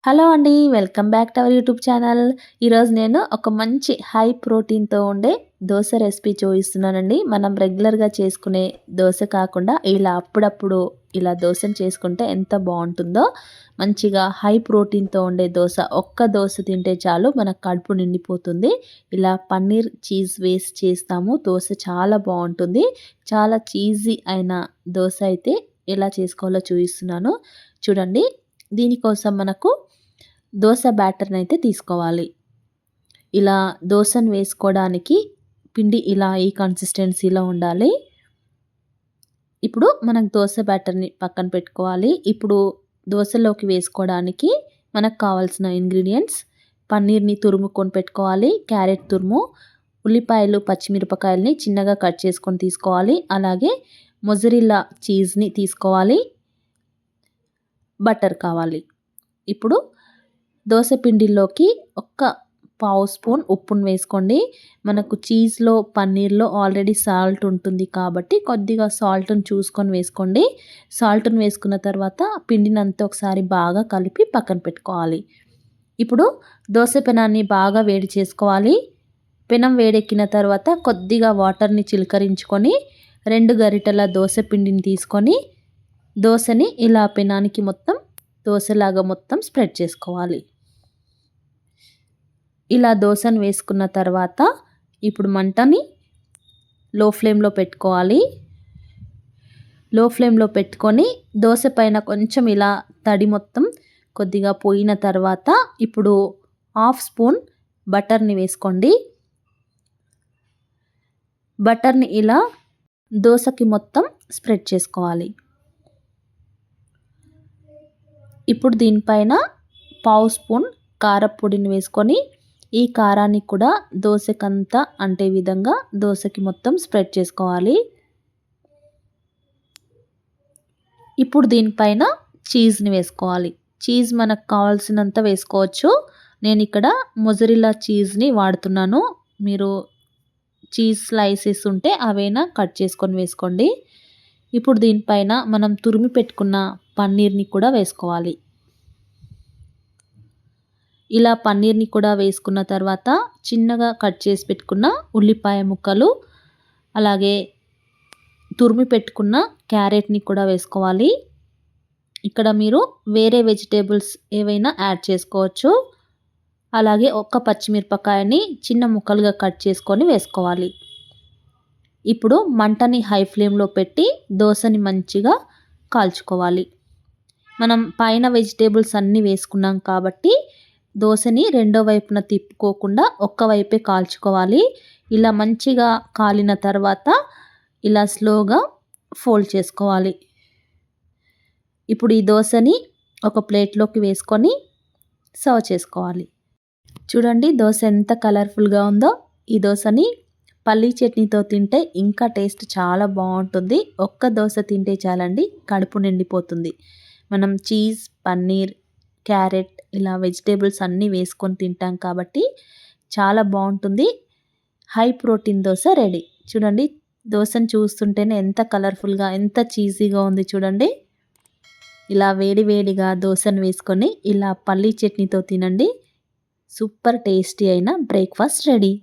Hello అండి. Welcome back to our YouTube channel. ఈరోజు నేను ఒక మంచి హై ప్రోటీన్‌తో ఉండే దోస రెసిపీ చూపిస్తున్నానండి. మనం రెగ్యులర్‌గా చేసుకునే దోస కాకుండా ఇలా అప్పుడప్పుడు ఇలా దోసను చేసుకుంటే ఎంత బావుంటుందో. మంచిగా హై ప్రోటీన్‌తో ఉండే దోస. ఒక్క దోస తింటే చాలు మన కడుపు నిండిపోతుంది. ఇలా పన్నీర్, చీజ్ వేసి చేస్తాము. దోస చాలా బావుంటుంది. చాలా చీజీ అయిన దోస అయితే ఎలా చేసుకోవాలో చూపిస్తున్నాను. చూడండి. దీనికోసం మనకు దోస బ్యాటర్‌ని అయితే తీసుకోవాలి. ఇలా దోసను వేసుకోవడానికి పిండి ఇలా ఈ కన్సిస్టెన్సీలో ఉండాలి. ఇప్పుడు మనకు దోస బ్యాటర్‌ని పక్కన పెట్టుకోవాలి. ఇప్పుడు దోసలోకి వేసుకోవడానికి మనకు కావాల్సిన ఇంగ్రీడియెంట్స్ పన్నీర్‌ని తురుముకొని పెట్టుకోవాలి. క్యారెట్ తురుము, ఉల్లిపాయలు, పచ్చిమిరపకాయలని చిన్నగా కట్ చేసుకొని తీసుకోవాలి. అలాగే మొజరెల్లా చీజ్‌ని తీసుకోవాలి. బటర్ కావాలి. ఇప్పుడు దోస పిండిలోకి ఒక్క పావు స్పూన్ ఉప్పును వేసుకోండి. మనకు చీజ్‌లో, పన్నీర్‌లో ఆల్రెడీ సాల్ట్ ఉంటుంది కాబట్టి కొద్దిగా సాల్ట్‌ని చూసుకొని వేసుకోండి. సాల్ట్‌ని వేసుకున్న తర్వాత పిండినంతా ఒకసారి బాగా కలిపి పక్కన పెట్టుకోవాలి. ఇప్పుడు దోస పెనాన్ని బాగా వేడి చేసుకోవాలి. పెనం వేడెక్కిన తర్వాత కొద్దిగా వాటర్‌ని చిలకరించుకొని 2 గరిటెల దోస పిండిని తీసుకొని దోసని ఇలా పెనానికి మొత్తం దోసలాగా మొత్తం స్ప్రెడ్ చేసుకోవాలి. ఇలా దోసను వేసుకున్న తర్వాత ఇప్పుడు మంటని లో ఫ్లేమ్‌లో పెట్టుకోవాలి. లో ఫ్లేమ్‌లో పెట్టుకొని దోస పైన కొంచెం ఇలా తడి మొత్తం కొద్దిగా పోయిన తర్వాత ఇప్పుడు హాఫ్ స్పూన్ బటర్‌ని వేసుకోండి. బటర్‌ని ఇలా దోసకి మొత్తం స్ప్రెడ్ చేసుకోవాలి. ఇప్పుడు దీనిపైన పావు స్పూన్ కారపొడిని వేసుకొని ఈ కారాన్ని కూడా దోసకంతా అంటే విధంగా దోసకి మొత్తం స్ప్రెడ్ చేసుకోవాలి. ఇప్పుడు దీనిపైన చీజ్‌ని వేసుకోవాలి. చీజ్ మనకు కావాల్సినంత వేసుకోవచ్చు. నేను ఇక్కడ మొజరెల్లా చీజ్‌ని వాడుతున్నాను. మీరు చీజ్ స్లైసెస్ ఉంటే అవైనా కట్ చేసుకొని వేసుకోండి. ఇప్పుడు దీనిపైన మనం తురిమి పెట్టుకున్న పన్నీర్‌ని కూడా వేసుకోవాలి. ఇలా పన్నీర్‌ని కూడా వేసుకున్న తర్వాత చిన్నగా కట్ చేసి పెట్టుకున్న ఉల్లిపాయ ముక్కలు, అలాగే తురిమి పెట్టుకున్న క్యారెట్‌ని కూడా వేసుకోవాలి. ఇక్కడ మీరు వేరే వెజిటేబుల్స్ ఏవైనా యాడ్ చేసుకోవచ్చు. అలాగే ఒక్క పచ్చిమిరపకాయని చిన్న ముక్కలుగా కట్ చేసుకొని వేసుకోవాలి. ఇప్పుడు మంటని హై ఫ్లేమ్‌లో పెట్టి దోసని మంచిగా కాల్చుకోవాలి. మనం పైన వెజిటేబుల్స్ అన్నీ వేసుకున్నాం కాబట్టి దోసని రెండో వైపున తిప్పుకోకుండా ఒక్క వైపే కాల్చుకోవాలి. ఇలా మంచిగా కాలిన తర్వాత ఇలా స్లోగా ఫోల్డ్ చేసుకోవాలి. ఇప్పుడు ఈ దోసని ఒక ప్లేట్‌లోకి వేసుకొని సర్వ్ చేసుకోవాలి. చూడండి దోస ఎంత కలర్‌ఫుల్‌గా ఉందో. ఈ దోసని పల్లీ చట్నీతో తింటే ఇంకా టేస్ట్ చాలా బావుంటుంది. ఒక్క దోస తింటే చాలండి కడుపు నిండిపోతుంది. మనం చీజ్, పన్నీర్, క్యారెట్ ఇలా వెజిటేబుల్స్ అన్నీ వేసుకొని తింటాం కాబట్టి చాలా బావుంటుంది. High protein dosa ready. చూడండి దోసను చూస్తుంటేనే ఎంత కలర్‌ఫుల్‌గా ఎంత చీజీగా ఉంది చూడండి. ఇలా వేడి వేడిగా దోసను వేసుకొని ఇలా పల్లీ చట్నీతో తినండి. సూపర్ టేస్టీ అయిన బ్రేక్‌ఫాస్ట్ రెడీ.